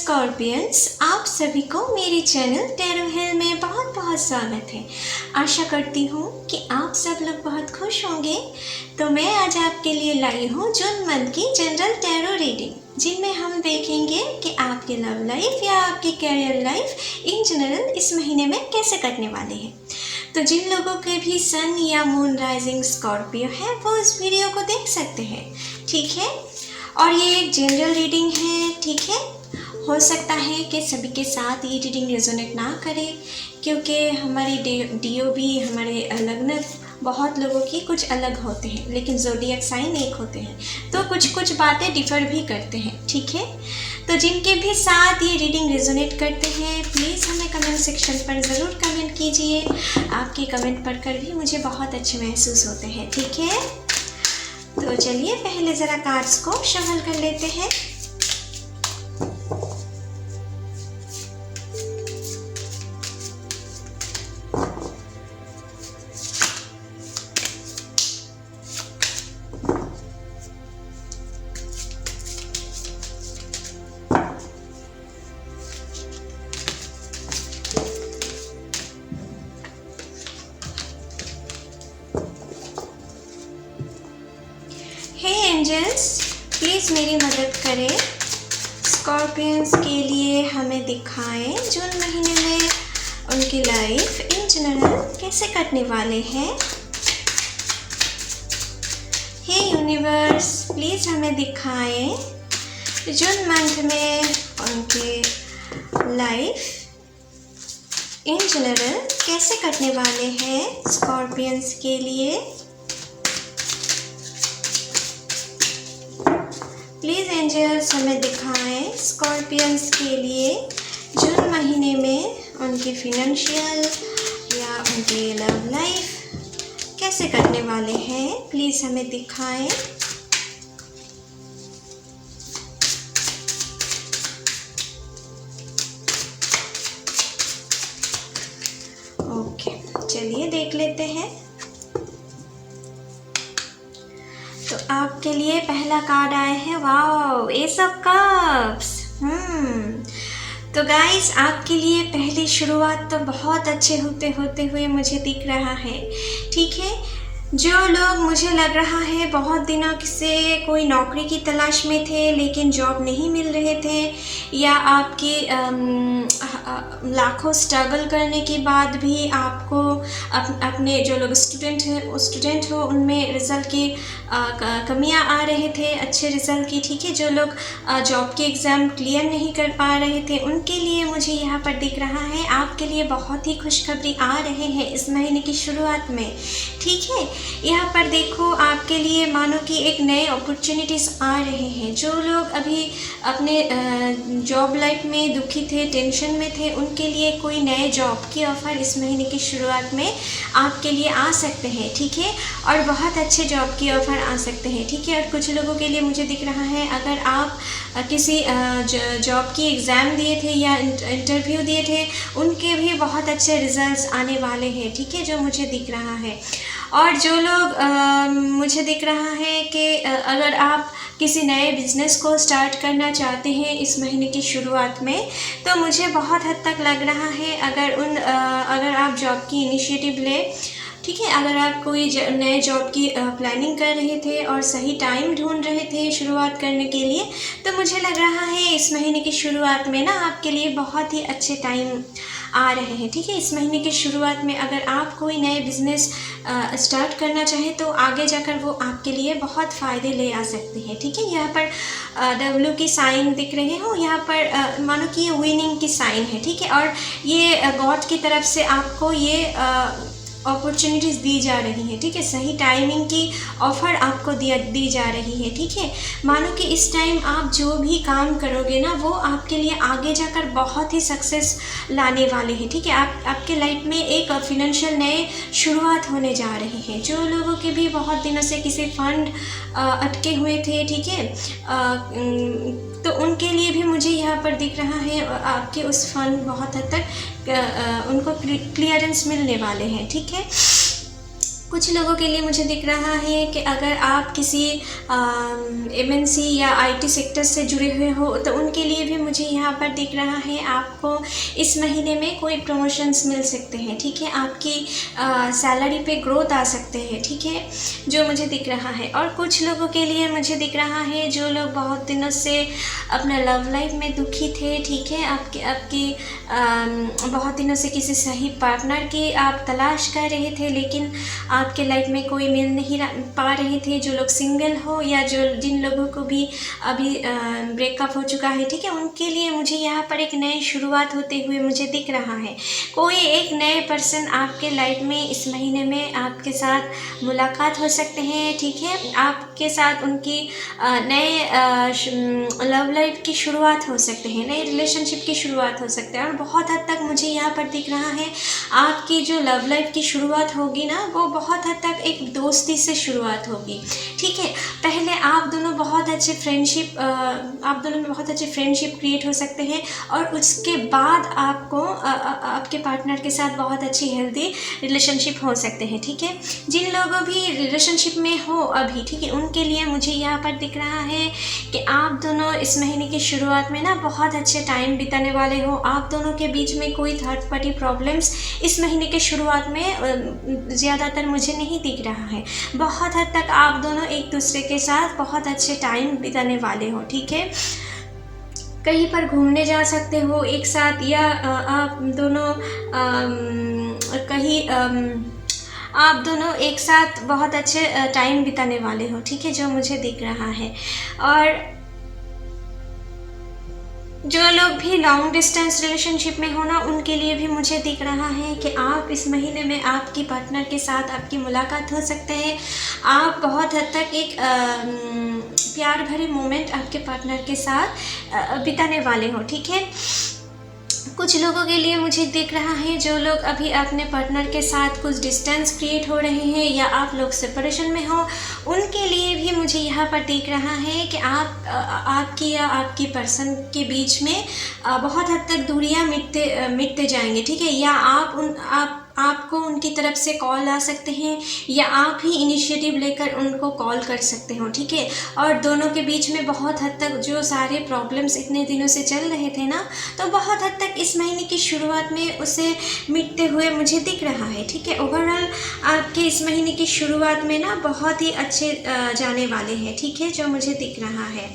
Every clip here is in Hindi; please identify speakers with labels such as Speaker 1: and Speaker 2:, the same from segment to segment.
Speaker 1: स्कॉर्पियंस, आप सभी को मेरे चैनल टैरो हिल में बहुत बहुत स्वागत है। आशा करती हूँ कि आप सब लोग बहुत खुश होंगे। तो मैं आज आपके लिए लाई हूँ जून मंथ की जनरल टैरो रीडिंग, जिनमें हम देखेंगे कि आपके लव लाइफ या आपकी कैरियर लाइफ इन जनरल इस महीने में कैसे कटने वाले हैं। तो जिन लोगों के भी सन या मून राइजिंग स्कॉर्पियो है वो इस वीडियो को देख सकते हैं, ठीक है। और ये एक जनरल रीडिंग है, ठीक है। हो सकता है कि सभी के साथ ये रीडिंग रेजोनेट ना करे, क्योंकि हमारी डीओबी हमारे लग्न बहुत लोगों की कुछ अलग होते हैं, लेकिन ज़ोडिएक साइन एक होते हैं, तो कुछ बातें डिफ़र भी करते हैं, ठीक है। तो जिनके भी साथ ये रीडिंग रेजोनेट करते हैं, प्लीज़ हमें कमेंट सेक्शन पर ज़रूर कमेंट कीजिए। आपके कमेंट पढ़कर भी मुझे बहुत अच्छे महसूस होते हैं, ठीक है। तो चलिए पहले ज़रा कार्ड्स को शफल कर लेते हैं। हे एंजल्स, प्लीज़ मेरी मदद करें। स्कॉर्पियंस के लिए हमें दिखाएं जून महीने में उनकी लाइफ इन जनरल कैसे कटने वाले हैं। हे यूनिवर्स, प्लीज़ हमें दिखाएं जून मंथ में उनके लाइफ इन जनरल कैसे कटने वाले हैं स्कॉर्पियंस के लिए। प्लीज़ एंजल्स हमें दिखाएं स्कॉर्पियंस के लिए जून महीने में उनकी फिनेंशियल या उनकी लव लाइफ कैसे करने वाले हैं। प्लीज़ हमें दिखाएं। ओके, चलिए देख लेते हैं। तो आपके लिए पहला कार्ड आया है, वाओ, एस ऑफ कप्स। तो गाइस, आपके लिए पहली शुरुआत तो बहुत अच्छे होते हुए मुझे दिख रहा है, ठीक है। जो लोग, मुझे लग रहा है, बहुत दिनों से कोई नौकरी की तलाश में थे लेकिन जॉब नहीं मिल रहे थे, या आपकी लाखों स्ट्रगल करने के बाद भी आपको अपने जो लोग स्टूडेंट हो उनमें रिज़ल्ट की कमियां आ रहे थे, अच्छे रिज़ल्ट की, ठीक है। जो लोग जॉब के एग्ज़ाम क्लियर नहीं कर पा रहे थे, उनके लिए मुझे यहाँ पर दिख रहा है आपके लिए बहुत ही खुशखबरी आ रहे हैं इस महीने की शुरुआत में, ठीक है। यहाँ पर देखो, आपके लिए मानो कि एक नए अपॉर्चुनिटीज़ आ रहे हैं। जो लोग अभी अपने जॉब लाइफ में दुखी थे, टेंशन में थे, उनके लिए कोई नए जॉब की ऑफ़र इस महीने की शुरुआत में आपके लिए आ सकते हैं, ठीक है। और बहुत अच्छे जॉब की ऑफ़र आ सकते हैं, ठीक है। और कुछ लोगों के लिए मुझे दिख रहा है, अगर आप किसी जॉब की एग्ज़ाम दिए थे या इंटरव्यू दिए थे, उनके भी बहुत अच्छे रिज़ल्ट्स आने वाले हैं, ठीक है, जो मुझे दिख रहा है। और जो लोग मुझे दिख रहा है कि अगर आप किसी नए बिज़नेस को स्टार्ट करना चाहते हैं इस महीने की शुरुआत में, तो मुझे बहुत हद तक लग रहा है अगर आप जॉब की इनिशिएटिव ले, ठीक है। अगर आप कोई नए जॉब की प्लानिंग कर रहे थे और सही टाइम ढूंढ रहे थे शुरुआत करने के लिए, तो मुझे लग रहा है इस महीने की शुरुआत में ना आपके लिए बहुत ही अच्छे टाइम आ रहे हैं, ठीक है। इस महीने की शुरुआत में अगर आप कोई नए बिज़नेस स्टार्ट करना चाहें तो आगे जाकर वो आपके लिए बहुत फ़ायदे ले आ सकते हैं, ठीक है। यहाँ पर डब्ल्यू की साइन दिख रहे हो, यहाँ पर मानो कि ये विनिंग की साइन है, ठीक है। और ये गॉड की तरफ से आपको ये अपॉर्चुनिटीज़ दी जा रही हैं, ठीक है। सही टाइमिंग की ऑफ़र आपको दी जा रही है, ठीक है। मानो कि इस टाइम आप जो भी काम करोगे ना, वो आपके लिए आगे जाकर बहुत ही सक्सेस लाने वाले हैं, ठीक है। आपके लाइफ में एक फिनेंशियल नए शुरुआत होने जा रही है। जो लोगों के भी बहुत दिनों से किसी फंड अटके हुए थे, ठीक है, तो उनके लिए भी मुझे यहाँ पर दिख रहा है आपके उस फंड बहुत हद तक उनको क्लियरेंस मिलने वाले हैं, ठीक है। कुछ लोगों के लिए मुझे दिख रहा है कि अगर आप किसी एमएनसी या आईटी सेक्टर से जुड़े हुए हो तो उनके लिए भी मुझे यहाँ पर दिख रहा है आपको इस महीने में कोई प्रमोशंस मिल सकते हैं, ठीक है। आपकी सैलरी पे ग्रोथ आ सकते हैं, ठीक है, जो मुझे दिख रहा है। और कुछ लोगों के लिए मुझे दिख रहा है जो लोग बहुत दिनों से अपना लव लाइफ में दुखी थे, ठीक है, आपकी बहुत दिनों से किसी सही पार्टनर की आप तलाश कर रहे थे लेकिन आपके लाइफ में कोई मिल नहीं पा रहे थे। जो लोग सिंगल हो या जिन लोगों को भी अभी ब्रेकअप हो चुका है, ठीक है, उनके लिए मुझे यहाँ पर एक नई शुरुआत होते हुए मुझे दिख रहा है। कोई एक नए पर्सन आपके लाइफ में इस महीने में आपके साथ मुलाकात हो सकते हैं, ठीक है, आपके साथ उनकी नए लव लाइफ की शुरुआत हो सकते हैं, नए रिलेशनशिप की शुरुआत हो सकते हैं। और बहुत हद तक मुझे यहाँ पर दिख रहा है आपकी जो लव लाइफ की शुरुआत होगी ना, वो बहुत हद तक एक दोस्ती से शुरुआत होगी, ठीक है। पहले आप दोनों बहुत अच्छे फ्रेंडशिप आप दोनों में बहुत अच्छे फ्रेंडशिप क्रिएट हो सकते हैं और उसके बाद आपको आपके पार्टनर के साथ बहुत अच्छी हेल्दी रिलेशनशिप हो सकते हैं, ठीक है। जिन लोगों भी रिलेशनशिप में हो अभी, ठीक है, उनके लिए मुझे यहाँ पर दिख रहा है कि आप दोनों इस महीने की शुरुआत में ना बहुत अच्छे टाइम बिताने वाले हो। आप दोनों के बीच में कोई थर्ड पार्टी प्रॉब्लम्स इस महीने के शुरुआत में ज़्यादातर मुझे नहीं दिख रहा है। बहुत हद तक आप दोनों एक दूसरे के साथ बहुत अच्छे टाइम बिताने वाले हो, ठीक है। कहीं पर घूमने जा सकते हो एक साथ या आप दोनों कहीं आप दोनों एक साथ बहुत अच्छे टाइम बिताने वाले हो, ठीक है, जो मुझे दिख रहा है। और जो लोग भी लॉन्ग डिस्टेंस रिलेशनशिप में हो ना, उनके लिए भी मुझे दिख रहा है कि आप इस महीने में आपकी पार्टनर के साथ आपकी मुलाकात हो सकते हैं। आप बहुत हद तक एक प्यार भरे मोमेंट आपके पार्टनर के साथ बिताने वाले हो, ठीक है। कुछ लोगों के लिए मुझे दिख रहा है जो लोग अभी अपने पार्टनर के साथ कुछ डिस्टेंस क्रिएट हो रहे हैं या आप लोग सेपरेशन में हो, उनके लिए भी मुझे यहाँ पर दिख रहा है कि आपकी या आपकी पर्सन के बीच में बहुत हद तक दूरियाँ मिटते जाएंगे, ठीक है। या आपको उनकी तरफ से कॉल आ सकते हैं या आप ही इनिशिएटिव लेकर उनको कॉल कर सकते हो, ठीक है। और दोनों के बीच में बहुत हद तक जो सारे प्रॉब्लम्स इतने दिनों से चल रहे थे ना, तो बहुत हद तक इस महीने की शुरुआत में उसे मिटते हुए मुझे दिख रहा है, ठीक है। ओवरऑल आपके इस महीने की शुरुआत में ना बहुत ही अच्छे जाने वाले हैं, ठीक है, जो मुझे दिख रहा है,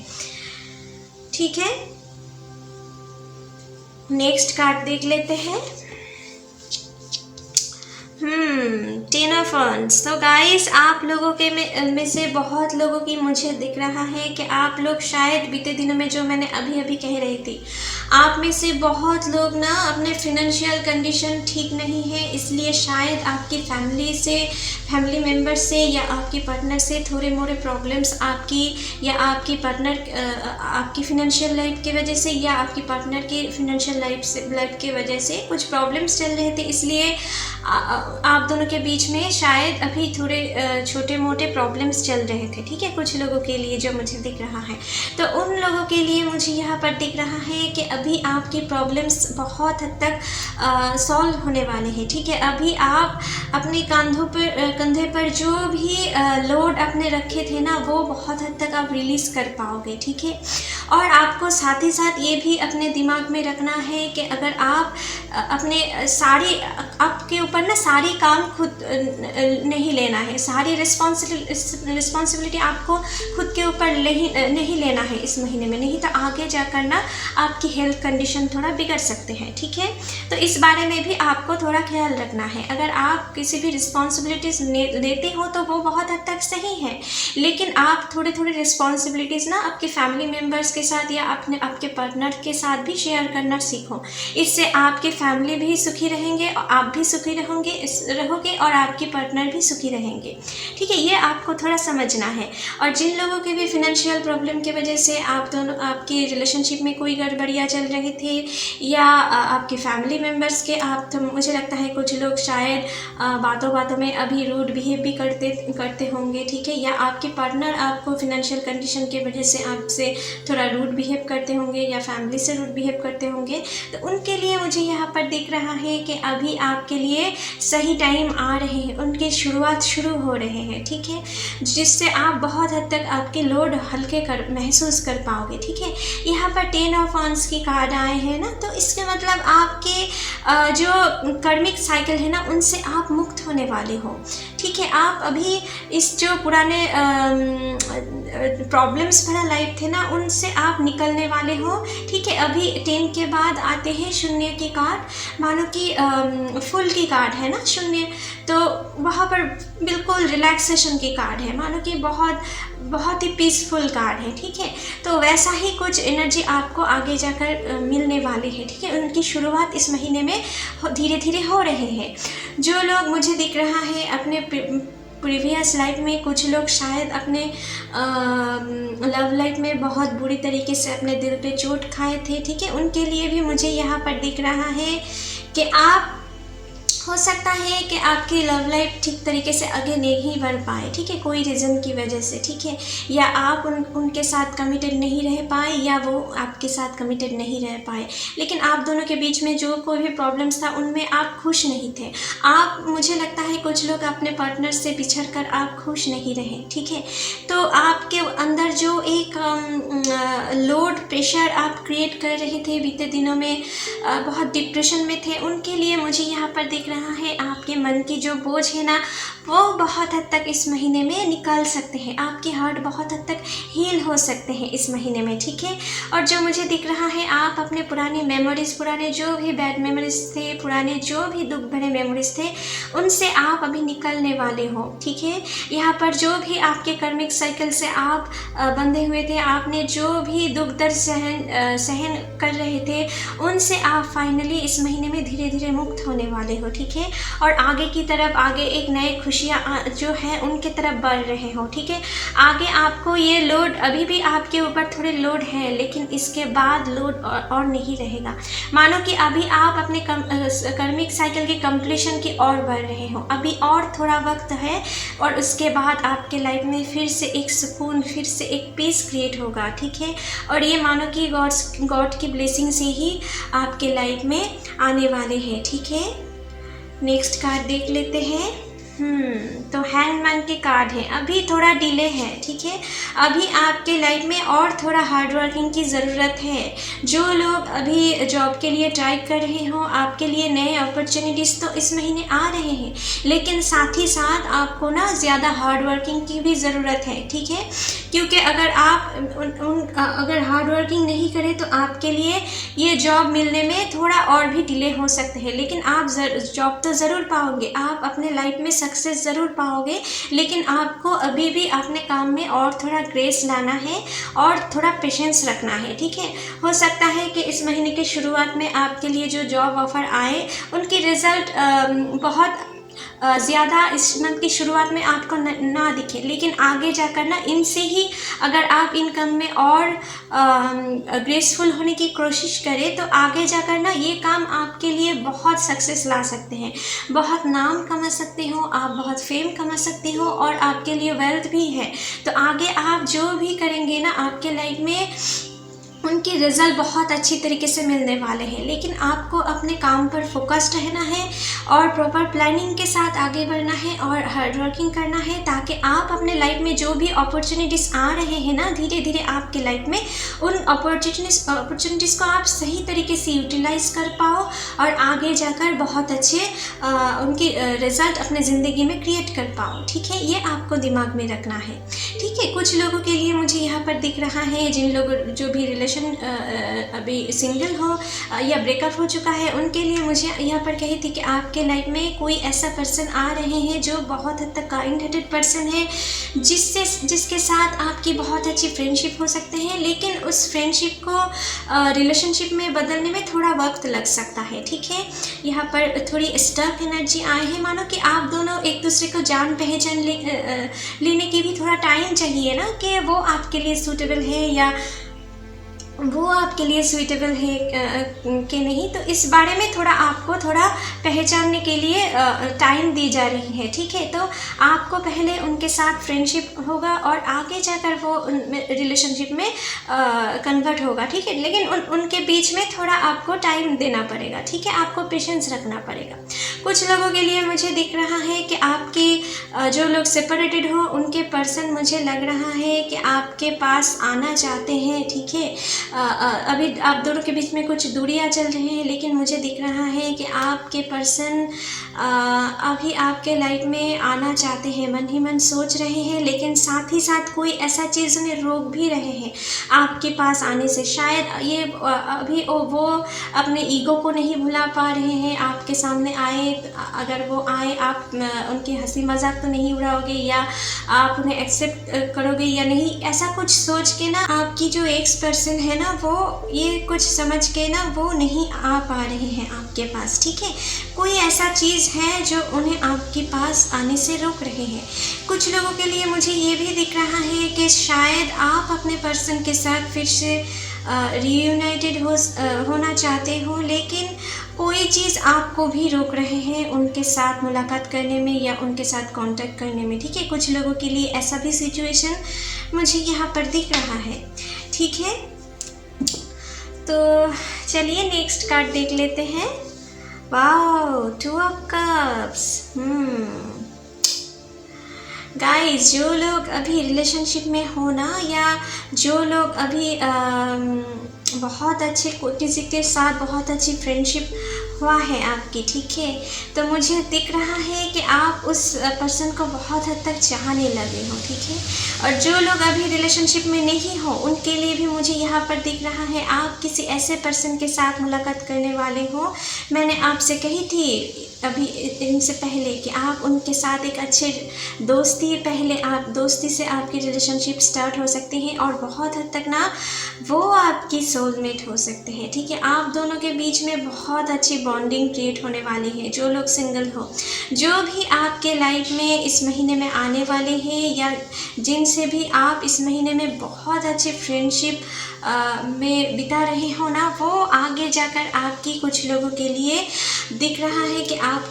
Speaker 1: ठीक है। नेक्स्ट कार्ड देख लेते हैं। 10 ऑफ वंड्स। तो गाइस, आप लोगों के में से बहुत लोगों की मुझे दिख रहा है कि आप लोग शायद बीते दिनों में, जो मैंने अभी कह रही थी, आप में से बहुत लोग ना अपने फिनेंशियल कंडीशन ठीक नहीं है, इसलिए शायद आपकी फैमिली मेम्बर से या आपकी पार्टनर से थोड़े मोड़े प्रॉब्लम्स आपकी या आपकी पार्टनर आपकी फिनेंशियल लाइफ की वजह से या आपकी पार्टनर की फिनेंशियल लाइफ की वजह से कुछ प्रॉब्लम्स चल रहे थे, इसलिए आप दोनों के बीच में शायद अभी थोड़े छोटे मोटे प्रॉब्लम्स चल रहे थे, ठीक है, कुछ लोगों के लिए, जो मुझे दिख रहा है। तो उन लोगों के लिए मुझे यहाँ पर दिख रहा है कि अभी आपकी प्रॉब्लम्स बहुत हद तक सॉल्व होने वाले हैं, ठीक है। अभी आप अपने कंधे पर जो भी लोड अपने रखे थे ना, वो बहुत हद तक आप रिलीज़ कर पाओगे, ठीक है। और आपको साथ ही साथ ये भी अपने दिमाग में रखना है कि अगर आप अपने आपके ऊपर ना सारी काम खुद नहीं लेना है, सारी रिस्पॉन्सिबिलिटी आपको खुद के ऊपर नहीं लेना है इस महीने में, नहीं तो आगे जाकर ना आपकी हेल्थ कंडीशन थोड़ा बिगड़ सकते हैं, ठीक है। तो इस बारे में भी आपको थोड़ा ख्याल रखना है। अगर आप किसी भी रिस्पॉन्सिबिलिटीज़ लेते हो तो वो बहुत हद तक सही है, लेकिन आप थोड़े रिस्पॉन्सिबिलिटीज़ ना आपके फैमिली मेम्बर्स के साथ या आपके पार्टनर के साथ भी शेयर करना सीखो। इससे आपके फैमिली भी सुखी रहेंगे और आप भी सुखी रहोगे और आपके पार्टनर भी सुखी रहेंगे, ठीक है। ये आपको थोड़ा समझना है। और जिन लोगों के भी फिनेंशियल प्रॉब्लम की वजह से आपके रिलेशनशिप में कोई गड़बड़ियाँ चल रहे थे या आपके फैमिली मेम्बर्स के तो मुझे लगता है कुछ लोग शायद बातों में अभी रूड बिहेव भी करते होंगे, ठीक है। या आपके पार्टनर आपको फिनेंशियल कंडीशन की वजह से आपसे थोड़ा रूड बिहेव करते होंगे या फैमिली से रूड बिहेव करते होंगे, तो उनके लिए मुझे यहाँ पर दिख रहा है कि अभी आपके लिए सही टाइम आ रहे हैं, उनकी शुरुआत शुरू हो रहे हैं, ठीक है, जिससे आप बहुत हद तक आपके लोड हल्के महसूस कर पाओगे, ठीक है। यहाँ पर 10 ऑफ वांड्स की कार्ड आए हैं ना, तो इसके मतलब आपके जो कर्मिक साइकिल है ना, उनसे आप मुक्त होने वाले हो, ठीक है। आप अभी इस जो पुराने प्रॉब्लम्स भरा लाइफ थे ना, उनसे आप निकलने वाले हो, ठीक है। अभी 10 के बाद आते हैं शून्य की कार्ड, मानो कि फुल की कार्ड है ना शून्य, तो वहाँ पर बिल्कुल रिलैक्सेशन की कार्ड है, मानो कि बहुत ही पीसफुल कार्ड है, ठीक है। तो वैसा ही कुछ एनर्जी आपको आगे जाकर मिलने वाले हैं, ठीक है। उनकी शुरुआत इस महीने में धीरे धीरे हो रहे हैं। जो लोग मुझे दिख रहा है अपने प्रीवियस लाइफ में, कुछ लोग शायद अपने लव लाइफ में बहुत बुरी तरीके से अपने दिल पे चोट खाए थे, ठीक है। उनके लिए भी मुझे यहाँ पर दिख रहा है कि आप हो सकता है कि आपकी लव लाइफ ठीक तरीके से आगे नहीं बढ़ पाए, ठीक है, कोई रीज़न की वजह से, ठीक है, या आप उनके साथ कमिटेड नहीं रह पाए या वो आपके साथ कमिटेड नहीं रह पाए, लेकिन आप दोनों के बीच में जो कोई भी प्रॉब्लम्स था उनमें आप खुश नहीं थे। आप, मुझे लगता है कुछ लोग अपने पार्टनर से बिछड़ कर आप खुश नहीं रहे, ठीक है। तो आपके अंदर जो एक लोड प्रेशर आप क्रिएट कर रहे थे बीते दिनों में, बहुत डिप्रेशन में थे, उनके लिए मुझे यहाँ पर दिख रहा है आपके मन की जो बोझ है ना, वो बहुत हद तक इस महीने में निकल सकते हैं, आपके हार्ट बहुत हद तक हील हो सकते हैं इस महीने में, ठीक है। और जो मुझे दिख रहा है, आप अपने पुरानी मेमोरीज, पुराने जो भी बैड मेमोरीज थे, पुराने जो भी दुख भरे मेमोरीज थे, उनसे आप अभी निकलने वाले हो, ठीक है। यहाँ पर जो भी आपके कर्मिक साइकिल से आप बंधे हुए थे, आपने जो भी दुख दर्द सहन कर रहे थे, उनसे आप फाइनली इस महीने में धीरे धीरे मुक्त होने वाले हो, ठीक है। और आगे की तरफ, आगे एक नए खुशियाँ जो है उनके तरफ बढ़ रहे हो, ठीक है। आगे आपको ये लोड, अभी भी आपके ऊपर थोड़े लोड है, लेकिन इसके बाद लोड और नहीं रहेगा। मानो कि अभी आप अपने कर्मिक साइकिल की कंप्लीशन की ओर बढ़ रहे हो, अभी और थोड़ा वक्त है, और उसके बाद आपके लाइफ में फिर से एक सुकून, फिर से एक पीस क्रिएट होगा, ठीक है। और ये मानो कि गॉड की ब्लेसिंग से ही आपके लाइफ में आने वाले हैं, ठीक है। नेक्स्ट कार्ड देख लेते हैं। तो हैंगमैन के कार्ड है, अभी थोड़ा डिले है, ठीक है। अभी आपके लाइफ में और थोड़ा हार्ड वर्किंग की ज़रूरत है। जो लोग अभी जॉब के लिए ट्राई कर रहे हो, आपके लिए नए अपॉर्चुनिटीज़ तो इस महीने आ रहे हैं, लेकिन साथ ही साथ आपको ना ज़्यादा हार्ड वर्किंग की भी ज़रूरत है, ठीक है। क्योंकि अगर आप अगर हार्ड वर्किंग नहीं करें तो आपके लिए ये जॉब मिलने में थोड़ा और भी डिले हो सकते हैं, लेकिन आप जॉब तो ज़रूर पाओगे, आप अपने लाइफ में सक्सेस ज़रूर पाओगे, लेकिन आपको अभी भी अपने काम में और थोड़ा ग्रेस लाना है और थोड़ा पेशेंस रखना है, ठीक है। हो सकता है कि इस महीने के शुरुआत में आपके लिए जो जॉब ऑफ़र आए, उनकी रिज़ल्ट बहुत ज़्यादा इस मंथ की शुरुआत में आपको ना दिखे, लेकिन आगे जाकर ना इनसे ही अगर आप इनकम में और ग्रेसफुल होने की कोशिश करें, तो आगे जाकर ना ये काम आपके लिए बहुत सक्सेस ला सकते हैं, बहुत नाम कमा सकते हो आप, बहुत फेम कमा सकते हो, और आपके लिए वेल्थ भी है। तो आगे आप जो भी करेंगे ना आपके लाइफ में, उनकी रिज़ल्ट बहुत अच्छी तरीके से मिलने वाले हैं, लेकिन आपको अपने काम पर फोकस्ड रहना है और प्रॉपर प्लानिंग के साथ आगे बढ़ना है और हार्ड वर्किंग करना है, ताकि आप अपने लाइफ में जो भी अपॉर्चुनिटीज़ आ रहे हैं ना, धीरे धीरे आपके लाइफ में उन अपॉर्चुनिटीज़ को आप सही तरीके से यूटिलाइज कर पाओ और आगे जाकर बहुत अच्छे उनकी रिज़ल्ट अपने ज़िंदगी में क्रिएट कर पाओ, ठीक है। ये आपको दिमाग में रखना है, ठीक है। कुछ लोगों के लिए मुझे यहाँ पर दिख रहा है, जिन लोगों जो भी रिलेशन अभी सिंगल हो या ब्रेकअप हो चुका है, उनके लिए मुझे यहाँ पर कही थी कि आपके लाइफ में कोई ऐसा पर्सन आ रहे हैं जो बहुत हद तक काइंड हार्टेड पर्सन है, जिसके साथ आपकी बहुत अच्छी फ्रेंडशिप हो सकते हैं, लेकिन उस फ्रेंडशिप को रिलेशनशिप में बदलने में थोड़ा वक्त लग सकता है, ठीक है। यहाँ पर थोड़ी स्टक एनर्जी आए हैं, मानो कि आप दोनों एक दूसरे को जान पहचान लेने की भी थोड़ा टाइम चाहिए ना, कि वो आपके लिए सूटेबल है या वो आपके लिए सूटेबल है कि नहीं। तो इस बारे में थोड़ा आपको थोड़ा पहचानने के लिए टाइम दी जा रही है, ठीक है। तो आपको पहले उनके साथ फ्रेंडशिप होगा और आगे जाकर वो रिलेशनशिप में कन्वर्ट होगा, ठीक है। लेकिन उनके बीच में थोड़ा आपको टाइम देना पड़ेगा, ठीक है। आपको पेशेंस रखना पड़ेगा। कुछ लोगों के लिए मुझे दिख रहा है कि आपके जो लोग सेपरेटेड हो उनके पर्सन मुझे लग रहा है कि आपके पास आना चाहते हैं, ठीक है। अभी आप दोनों के बीच में कुछ दूरियां चल रही हैं, लेकिन मुझे दिख रहा है कि आपके पर्सन अभी आपके लाइफ में आना चाहते हैं, मन ही मन सोच रहे हैं, लेकिन साथ ही साथ कोई ऐसा चीज़ उन्हें रोक भी रहे हैं आपके पास आने से। शायद ये अभी वो अपने ईगो को नहीं भुला पा रहे हैं, आपके सामने आए, अगर वो आए आप उनकी हंसी मजाक तो नहीं उड़ाओगे या आप उन्हें एक्सेप्ट करोगे या नहीं, ऐसा कुछ सोच के ना आपकी जो एक्स पर्सन है ना वो ये कुछ समझ के ना वो नहीं आ पा रहे हैं आपके पास, ठीक है। कोई ऐसा चीज़ है जो उन्हें आपके पास आने से रोक रहे हैं। कुछ लोगों के लिए मुझे ये भी दिख रहा है कि शायद आप अपने पर्सन के साथ फिर से रीयूनाइटेड होना चाहते हो, लेकिन कोई चीज़ आपको भी रोक रहे हैं उनके साथ मुलाकात करने में या उनके साथ कांटेक्ट करने में, ठीक है। कुछ लोगों के लिए ऐसा भी सिचुएशन मुझे यहाँ पर दिख रहा है, ठीक है। तो चलिए नेक्स्ट कार्ड देख लेते हैं। Wow, 2 of cups. गाइस, जो लोग अभी रिलेशनशिप में हो ना, या जो लोग अभी बहुत अच्छे किसी के साथ बहुत अच्छी फ्रेंडशिप हुआ है आपकी, ठीक है, तो मुझे दिख रहा है कि आप उस पर्सन को बहुत हद तक चाहने लगे हो, ठीक है। और जो लोग अभी रिलेशनशिप में नहीं हो उनके लिए भी मुझे यहाँ पर दिख रहा है आप किसी ऐसे पर्सन के साथ मुलाकात करने वाले हो। मैंने आपसे कही थी अभी इनसे पहले कि आप उनके साथ एक अच्छे दोस्ती से आपकी रिलेशनशिप स्टार्ट हो सकती है और बहुत हद तक ना वो आपकी सोलमेट हो सकते हैं, ठीक है। आप दोनों के बीच में बहुत अच्छी बॉन्डिंग क्रिएट होने वाली है। जो लोग सिंगल हो, जो भी आपके लाइफ में इस महीने में आने वाले हैं या जिनसे भी आप इस महीने में बहुत अच्छे फ्रेंडशिप में बिता रहे हो ना, वो आगे जाकर आपकी कुछ लोगों के लिए दिख रहा है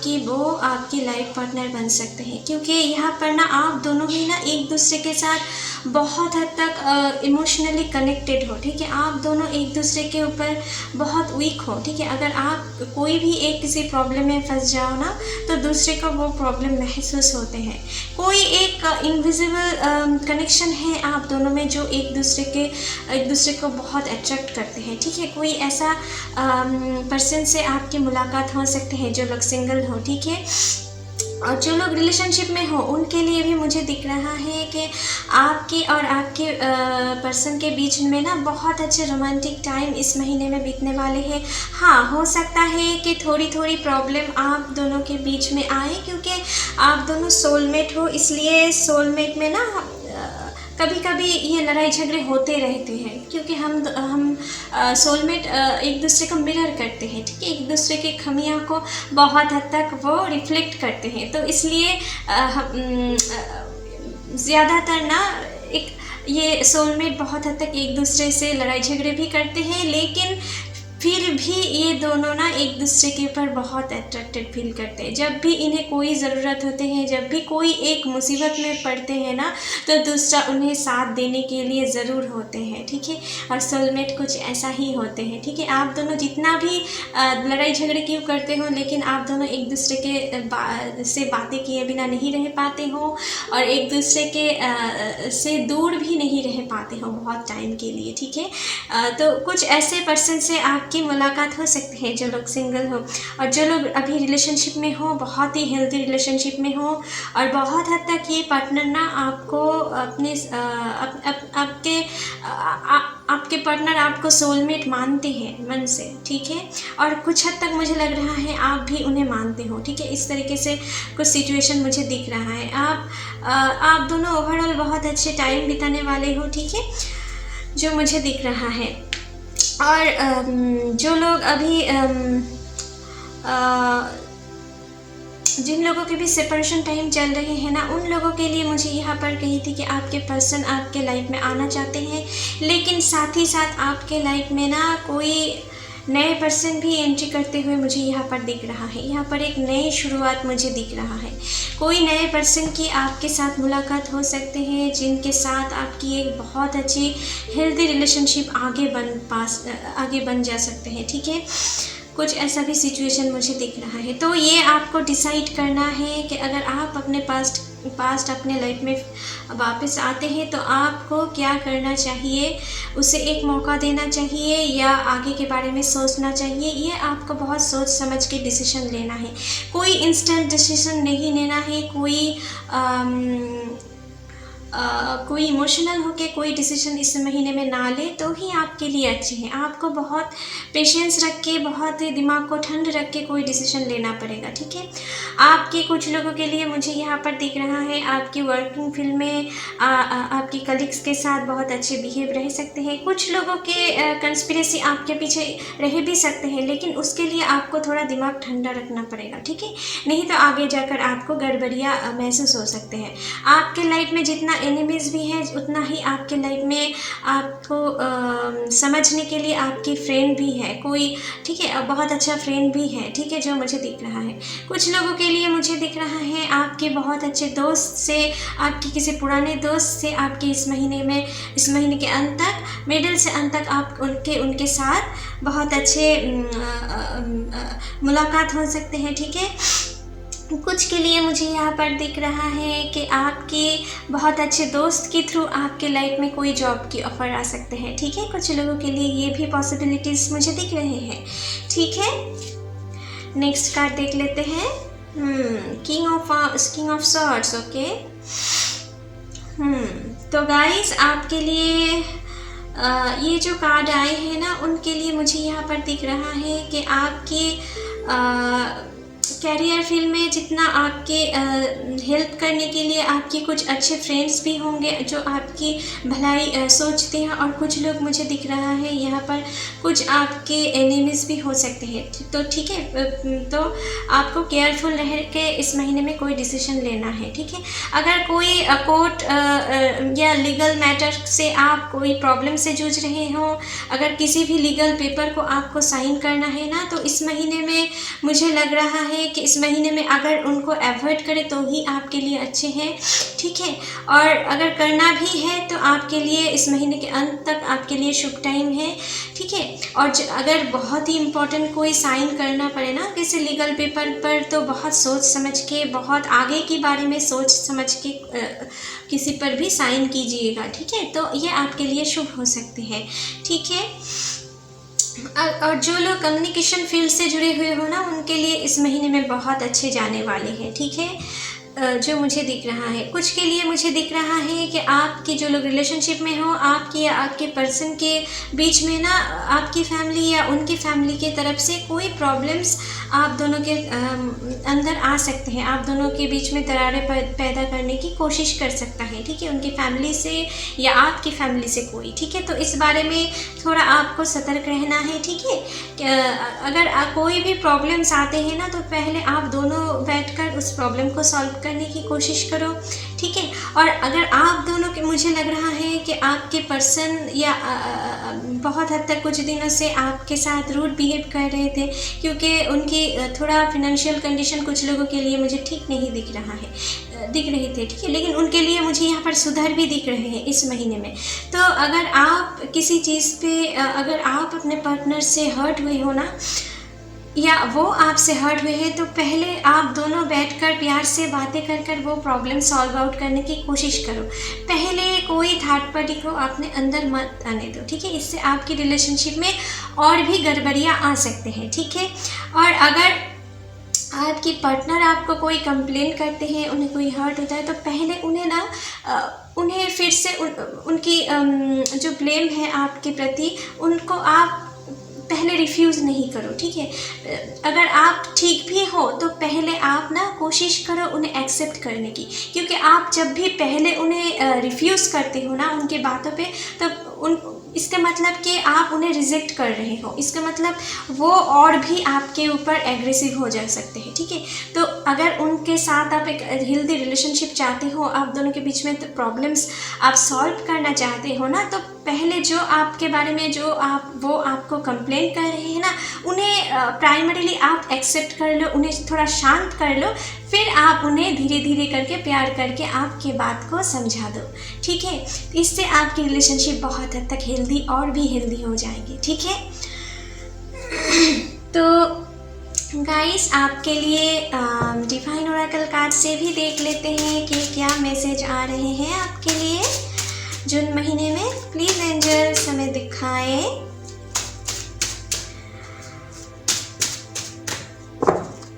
Speaker 1: कि वो आपकी लाइफ पार्टनर बन सकते हैं, क्योंकि यहाँ पर ना आप दोनों ही ना एक दूसरे के साथ बहुत हद तक इमोशनली कनेक्टेड हो, ठीक है। आप दोनों एक दूसरे के ऊपर बहुत वीक हो, ठीक है। अगर आप कोई भी एक किसी प्रॉब्लम में फंस जाओ ना, तो दूसरे को वो प्रॉब्लम महसूस होते हैं। कोई एक इनविजिबल कनेक्शन है आप दोनों में जो एक दूसरे को बहुत अट्रैक्ट करते हैं, ठीक है। कोई ऐसा पर्सन से आपकी मुलाकात हो सकते हैं जो लोग सिंगल हो, ठीक है। और जो लोग रिलेशनशिप में हो उनके लिए भी मुझे दिख रहा है कि आपके और आपके पर्सन के बीच में ना बहुत अच्छे रोमांटिक टाइम इस महीने में बीतने वाले हैं। हाँ, हो सकता है कि थोड़ी थोड़ी प्रॉब्लम आप दोनों के बीच में आए, क्योंकि आप दोनों सोलमेट हो, इसलिए सोलमेट में ना कभी कभी ये लड़ाई झगड़े होते रहते हैं, क्योंकि हम सोलमेट एक दूसरे को मिरर करते हैं, ठीक है। एक दूसरे की खामियों को बहुत हद तक वो रिफ्लेक्ट करते हैं, तो इसलिए ज़्यादातर ना ये सोलमेट बहुत हद तक एक दूसरे से लड़ाई झगड़े भी करते हैं, लेकिन फिर भी ये दोनों ना एक दूसरे के ऊपर बहुत अट्रैक्टेड फील करते हैं। जब भी इन्हें कोई ज़रूरत होते हैं, जब भी कोई एक मुसीबत में पड़ते हैं ना, तो दूसरा उन्हें साथ देने के लिए ज़रूर होते हैं, ठीक है। और सोलमेट कुछ ऐसा ही होते हैं, ठीक है। आप दोनों जितना भी लड़ाई झगड़े क्यों करते हो, लेकिन आप दोनों एक दूसरे के से बातें किए बिना नहीं रह पाते हो और एक दूसरे के से दूर भी नहीं रह पाते हो बहुत टाइम के लिए, ठीक है। तो कुछ ऐसे पर्सन से आपकी मुलाकात हो सकती है जो लोग सिंगल हो। और जो लोग अभी रिलेशनशिप में हो, बहुत ही हेल्दी रिलेशनशिप में हो, और बहुत हद तक ये पार्टनर ना आपको अपने आपके पार्टनर आपको सोलमेट मानते हैं मन से, ठीक है। और कुछ हद तक मुझे लग रहा है आप भी उन्हें मानते हो, ठीक है। इस तरीके से कुछ सिचुएशन मुझे दिख रहा है। आप दोनों ओवरऑल बहुत अच्छे टाइम बिताने वाले हो, ठीक है, जो मुझे दिख रहा है। और जो लोग अभी जिन लोगों के भी सेपरेशन टाइम चल रहे हैं ना, उन लोगों के लिए मुझे यहाँ पर कही थी कि आपके पर्सन आपके लाइफ में आना चाहते हैं, लेकिन साथ ही साथ आपके लाइफ में ना कोई नए पर्सन भी एंट्री करते हुए मुझे यहाँ पर दिख रहा है। यहाँ पर एक नई शुरुआत मुझे दिख रहा है। कोई नए पर्सन की आपके साथ मुलाकात हो सकते हैं जिनके साथ आपकी एक बहुत अच्छी हेल्दी रिलेशनशिप आगे बन जा सकते हैं, ठीक है। कुछ ऐसा भी सिचुएशन मुझे दिख रहा है। तो ये आपको डिसाइड करना है कि अगर आप अपने पास्ट अपने लाइफ में वापस आते हैं तो आपको क्या करना चाहिए, उसे एक मौका देना चाहिए या आगे के बारे में सोचना चाहिए। ये आपको बहुत सोच समझ के डिसीजन लेना है, कोई इंस्टेंट डिसीजन नहीं लेना है, कोई इमोशनल होके कोई डिसीजन इस महीने में ना ले तो ही आपके लिए अच्छे हैं। आपको बहुत पेशेंस रख के, बहुत दिमाग को ठंड रख के कोई डिसीजन लेना पड़ेगा, ठीक है। आपके कुछ लोगों के लिए मुझे यहाँ पर दिख रहा है, आपकी वर्किंग फील्ड में आपकी कलीग्स के साथ बहुत अच्छे बिहेव रह सकते हैं। कुछ लोगों के कंस्पिरेसी आपके पीछे रह भी सकते हैं, लेकिन उसके लिए आपको थोड़ा दिमाग ठंडा रखना पड़ेगा, ठीक है। नहीं तो आगे जाकर आपको गड़बड़ियाँ महसूस हो सकते हैं। आपके लाइफ में जितना एनिमीज़ भी हैं, उतना ही आपके लाइफ में आपको समझने के लिए आपकी फ्रेंड भी है कोई, ठीक है, बहुत अच्छा फ्रेंड भी है, ठीक है, जो मुझे दिख रहा है। कुछ लोगों के लिए मुझे दिख रहा है आपके बहुत अच्छे दोस्त से, आपके किसी पुराने दोस्त से आपके इस महीने के अंत तक, मिडिल से अंत तक आप उनके साथ बहुत अच्छे मुलाकात हो सकते हैं, ठीक है। कुछ के लिए मुझे यहाँ पर दिख रहा है कि आपके बहुत अच्छे दोस्त के थ्रू आपके लाइफ में कोई जॉब की ऑफ़र आ सकते हैं, ठीक है। कुछ लोगों के लिए ये भी पॉसिबिलिटीज़ मुझे दिख रहे हैं, ठीक है। नेक्स्ट कार्ड देख लेते हैं, किंग ऑफ सॉर्ड्स, ओके। तो गाइस आपके लिए ये जो कार्ड आए हैं ना, उनके लिए मुझे यहाँ पर दिख रहा है कि आपके कैरियर फील्ड में जितना आपके हेल्प करने के लिए आपके कुछ अच्छे फ्रेंड्स भी होंगे जो आपकी भलाई सोचते हैं, और कुछ लोग मुझे दिख रहा है यहाँ पर कुछ आपके एनिमीज़ भी हो सकते हैं। तो ठीक है, तो आपको केयरफुल रह के इस महीने में कोई डिसीजन लेना है, ठीक है। अगर कोई कोर्ट या लीगल मैटर से आप कोई प्रॉब्लम से जूझ रहे हो, अगर किसी भी लीगल पेपर को आपको साइन करना है ना, तो इस महीने में मुझे लग रहा है कि इस महीने में अगर उनको अवॉइड करें तो ही आपके लिए अच्छे हैं, ठीक है। और अगर करना भी है तो आपके लिए इस महीने के अंत तक आपके लिए शुभ टाइम है, ठीक है। और अगर बहुत ही इम्पोर्टेंट कोई साइन करना पड़े ना किसी लीगल पेपर पर, तो बहुत सोच समझ के, बहुत आगे के बारे में सोच समझ के किसी पर भी साइन कीजिएगा, ठीक है। तो ये आपके लिए शुभ हो सकते हैं, ठीक है। और जो लोग कम्युनिकेशन फील्ड से जुड़े हुए हो ना, उनके लिए इस महीने में बहुत अच्छे जाने वाले हैं, ठीक है, जो मुझे दिख रहा है। कुछ के लिए मुझे दिख रहा है कि आपकी जो लोग रिलेशनशिप में हो, आपकी या आपके पर्सन के बीच में ना, आपकी फैमिली या उनकी फैमिली की तरफ से कोई प्रॉब्लम्स आप दोनों के अंदर आ सकते हैं। आप दोनों के बीच में दरारें पैदा करने की कोशिश कर सकता है, ठीक है, उनकी फैमिली से या आपकी फैमिली से कोई, ठीक है। तो इस बारे में थोड़ा आपको सतर्क रहना है, ठीक है। अगर कोई भी प्रॉब्लम्स आते हैं ना, तो पहले आप दोनों बैठकर उस प्रॉब्लम को सॉल्व करने की कोशिश करो, ठीक है। और अगर आप दोनों के, मुझे लग रहा है कि आपके पर्सन या बहुत हद तक कुछ दिनों से आपके साथ रूड बिहेव कर रहे थे, क्योंकि उनकी थोड़ा फिनेंशियल कंडीशन कुछ लोगों के लिए मुझे ठीक नहीं दिख रहे थे, ठीक है। लेकिन उनके लिए मुझे यहाँ पर सुधार भी दिख रहे हैं इस महीने में। तो अगर आप किसी चीज़ पे, अगर आप अपने पार्टनर से हर्ट हुए हो ना, या वो आपसे हर्ट हुए हैं, तो पहले आप दोनों बैठकर प्यार से बातें कर वो प्रॉब्लम सॉल्व आउट करने की कोशिश करो। पहले कोई थर्ड पार्टी को अपने अंदर मत आने दो, ठीक है। इससे आपकी रिलेशनशिप में और भी गड़बड़ियाँ आ सकते हैं, ठीक है। और अगर आपकी पार्टनर आपको कोई कंप्लेन करते हैं, उन्हें कोई हर्ट होता है, तो पहले उन्हें फिर से उनकी जो ब्लेम है आपके प्रति, उनको आप पहले रिफ्यूज़ नहीं करो, ठीक है। अगर आप ठीक भी हो तो पहले आप ना कोशिश करो उन्हें एक्सेप्ट करने की, क्योंकि आप जब भी पहले उन्हें रिफ्यूज़ करते हो ना उनके बातों पे, तो इसका मतलब कि आप उन्हें रिजेक्ट कर रहे हो, इसका मतलब वो और भी आपके ऊपर एग्रेसिव हो जा सकते हैं, ठीक है। तो अगर उनके साथ आप एक हेल्दी रिलेशनशिप चाहते हो, आप दोनों के बीच में तो प्रॉब्लम्स आप सॉल्व करना चाहते हो ना, तो पहले जो आपके बारे में वो आपको कंप्लेन कर रहे हैं ना, उन्हें प्राइमरीली आप एक्सेप्ट कर लो, उन्हें थोड़ा शांत कर लो, फिर आप उन्हें धीरे धीरे करके प्यार करके आपके बात को समझा दो, ठीक है। इससे आपकी रिलेशनशिप बहुत हद तक हेल्दी और भी हेल्दी हो जाएगी, ठीक है। तो गाइस आपके लिए डिवाइन ओरेकल कार्ड से भी देख लेते हैं कि क्या मैसेज आ रहे हैं आपके लिए जून महीने में। प्लीज एंजल्स हमें दिखाएं।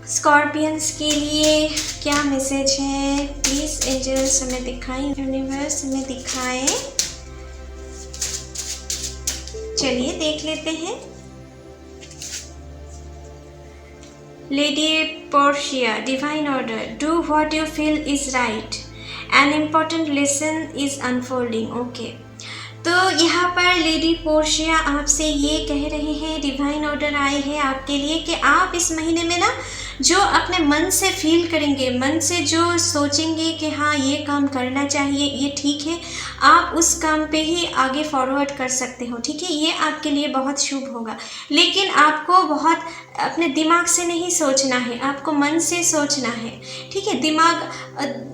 Speaker 1: स्कॉर्पियंस के लिए क्या मैसेज है, प्लीज एंजल्स हमें दिखाएं, यूनिवर्स हमें दिखाएं। चलिए देख लेते हैं। Lady Portia, divine order, do what you feel is right. An important lesson is unfolding. Okay. तो यहाँ पर लेडी पोर्शिया आपसे ये कह रहे हैं, डिवाइन ऑर्डर आए हैं आपके लिए कि आप इस महीने में ना जो अपने मन से फील करेंगे, मन से जो सोचेंगे कि हाँ ये काम करना चाहिए, ये ठीक है, आप उस काम पे ही आगे फॉरवर्ड कर सकते हो। ठीक है, ये आपके लिए बहुत शुभ होगा। लेकिन आपको बहुत अपने दिमाग से नहीं सोचना है, आपको मन से सोचना है। ठीक है, दिमाग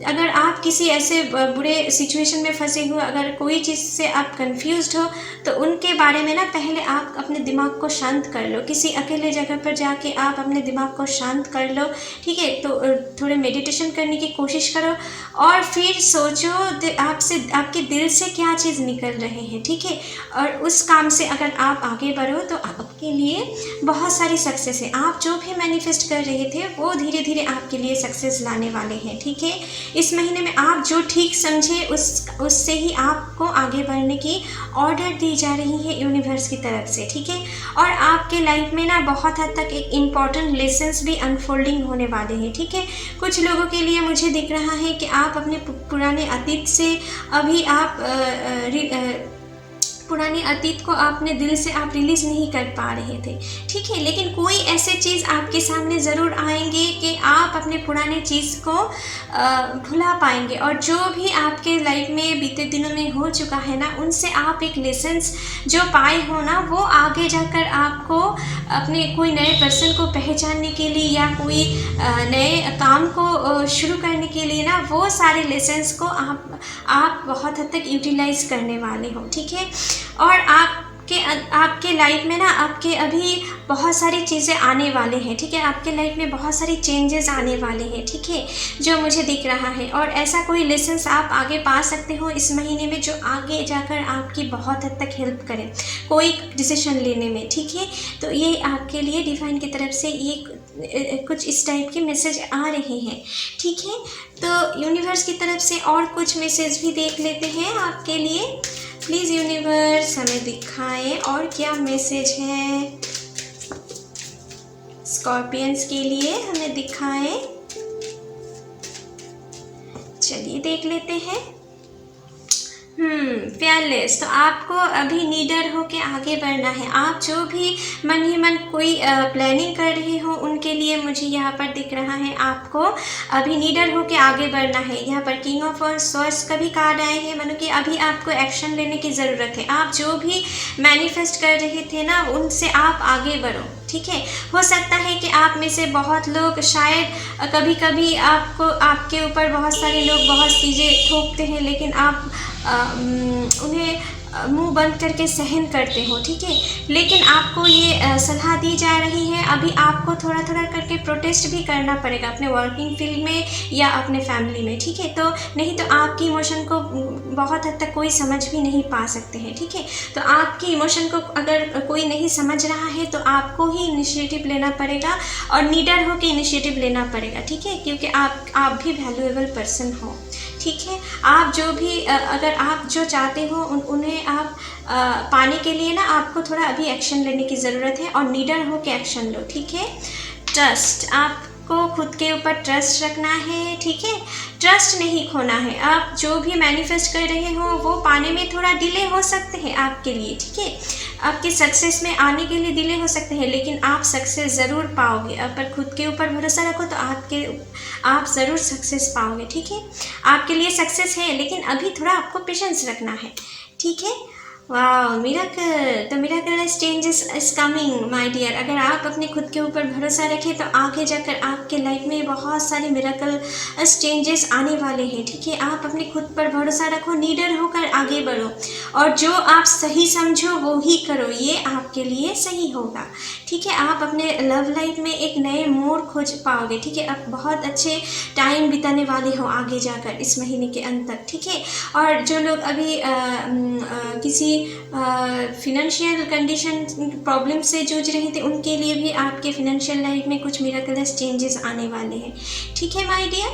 Speaker 1: अगर आप किसी ऐसे बुरे सिचुएशन में फंसे हो, अगर कोई चीज़ से आप कंफ्यूज्ड हो, तो उनके बारे में ना पहले आप अपने दिमाग को शांत कर लो। किसी अकेले जगह पर जाके आप अपने दिमाग को शांत कर लो। ठीक है, तो थोड़े मेडिटेशन करने की कोशिश करो और फिर सोचो आपसे, आपके दिल से क्या चीज़ निकल रहे हैं। ठीक है, और उस काम से अगर आप आगे बढ़ो तो आपके लिए बहुत सारी सक्सेस है। आप जो भी मैनिफेस्ट कर रहे थे वो धीरे धीरे आपके लिए सक्सेस लाने वाले हैं। ठीक है, इस महीने में आप जो ठीक समझे उससे ही आपको आगे बढ़ने की ऑर्डर दी जा रही है यूनिवर्स की तरफ से। ठीक है, और आपके लाइफ में ना बहुत हद तक एक इम्पॉर्टेंट लेसन्स भी अनफोल्डिंग होने वाले हैं। ठीक है, कुछ लोगों के लिए मुझे दिख रहा है कि आप अपने पुराने अतीत से अभी आप पुराने अतीत को अपने दिल से आप रिलीज़ नहीं कर पा रहे थे। ठीक है, लेकिन कोई ऐसे चीज़ आपके सामने ज़रूर आएंगे कि आप अपने पुराने चीज़ को भुला पाएंगे, और जो भी आपके लाइफ में बीते दिनों में हो चुका है ना, उनसे आप एक लेसन्स जो पाए हो ना, वो आगे जाकर आपको अपने कोई नए पर्सन को पहचानने के लिए या कोई नए काम को शुरू करने के लिए ना, वो सारे लेसन्स को आप बहुत हद तक यूटिलाइज करने वाले हो। ठीक है, और आपके लाइफ में ना आपके अभी बहुत सारी चीज़ें आने वाले हैं। ठीक है, आपके लाइफ में बहुत सारी चेंजेस आने वाले हैं। ठीक है, जो मुझे दिख रहा है, और ऐसा कोई लेसन्स आप आगे पा सकते हो इस महीने में जो आगे जाकर आपकी बहुत हद तक हेल्प करें कोई डिसीजन लेने में। ठीक है, तो ये आपके लिए डिवाइन की तरफ से ये कुछ इस टाइप के मैसेज आ रहे हैं। ठीक है, तो यूनिवर्स की तरफ से और कुछ मैसेज भी देख लेते हैं आपके लिए। प्लीज़ यूनिवर्स हमें दिखाएं और क्या मैसेज है स्कॉर्पियंस के लिए, हमें दिखाएं। चलिए देख लेते हैं। फेयरलेस, तो आपको अभी नीडर हो के आगे बढ़ना है। आप जो भी मन ही मन कोई प्लानिंग कर रहे हो, उनके लिए मुझे यहाँ पर दिख रहा है आपको अभी नीडर हो के आगे बढ़ना है। यहाँ पर किंग ऑफ स्वॉर्ड्स का भी कार्ड आए हैं, मानो कि अभी आपको एक्शन लेने की ज़रूरत है। आप जो भी मैनिफेस्ट कर रहे थे ना, उनसे आप आगे बढ़ो। ठीक है, हो सकता है कि आप में से बहुत लोग शायद कभी कभी आपके ऊपर बहुत सारे लोग बहुत चीज़ें थोपते हैं, लेकिन आप उन्हें मुंह बंद करके सहन करते हो। ठीक है, लेकिन आपको ये सलाह दी जा रही है अभी आपको थोड़ा थोड़ा करके प्रोटेस्ट भी करना पड़ेगा अपने वर्किंग फील्ड में या अपने फैमिली में। ठीक है, तो नहीं तो आपकी इमोशन को बहुत हद तक कोई समझ भी नहीं पा सकते हैं। ठीक है, तो आपकी इमोशन को अगर कोई नहीं समझ रहा है तो आपको ही इनिशिएटिव लेना पड़ेगा और नीडर हो के इनिशिएटिव लेना पड़ेगा। ठीक है, क्योंकि आप भी वैल्यूएबल पर्सन हो। ठीक है, आप जो भी अगर आप जो चाहते हो उन्हें आप पाने के लिए ना आपको थोड़ा अभी एक्शन लेने की ज़रूरत है और नीडर हो के एक्शन लो। ठीक है, ट्रस्ट, आपको खुद के ऊपर ट्रस्ट रखना है। ठीक है, ट्रस्ट नहीं खोना है। आप जो भी मैनिफेस्ट कर रहे हो वो पाने में थोड़ा डिले हो सकते हैं आपके लिए। ठीक है, आपके सक्सेस में आने के लिए डिले हो सकते हैं, लेकिन आप सक्सेस ज़रूर पाओगे। अगर खुद के ऊपर भरोसा रखो तो आप ज़रूर सक्सेस पाओगे। ठीक है, आपके लिए सक्सेस है, लेकिन अभी थोड़ा आपको पेशेंस रखना है। ठीक है, वाह मिराकल, तो miracle changes is coming my dear. अगर आप अपने खुद के ऊपर भरोसा रखें तो आगे जाकर आपके लाइफ में बहुत सारे मिराकल चेंजेस आने वाले हैं, ठीक है। आप अपने खुद पर भरोसा रखो, निडर होकर आगे बढ़ो और जो आप सही समझो वो ही करो, ये आपके लिए सही होगा, ठीक है। आप अपने लव लाइफ में एक नए मोड़ खोज पाओगे, ठीक है। आप बहुत अच्छे टाइम बिताने वाले हो आगे जाकर इस महीने के अंत तक, ठीक है। और जो लोग अभी किसी फिनेंशियल कंडीशन प्रॉब्लम से जूझ रहे थे उनके लिए भी आपके फिनेंशियल लाइफ में कुछ मिराकलस चेंजेस आने वाले हैं, ठीक है माय डियर।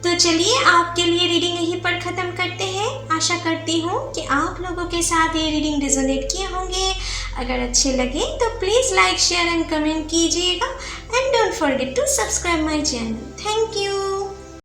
Speaker 1: तो चलिए आपके लिए रीडिंग यहीं पर ख़त्म करते हैं। आशा करती हूँ कि आप लोगों के साथ ये रीडिंग रेजोनेट किए होंगे। अगर अच्छे लगे तो please like share and comment कीजिएगा and don't forget to subscribe my channel. Thank you.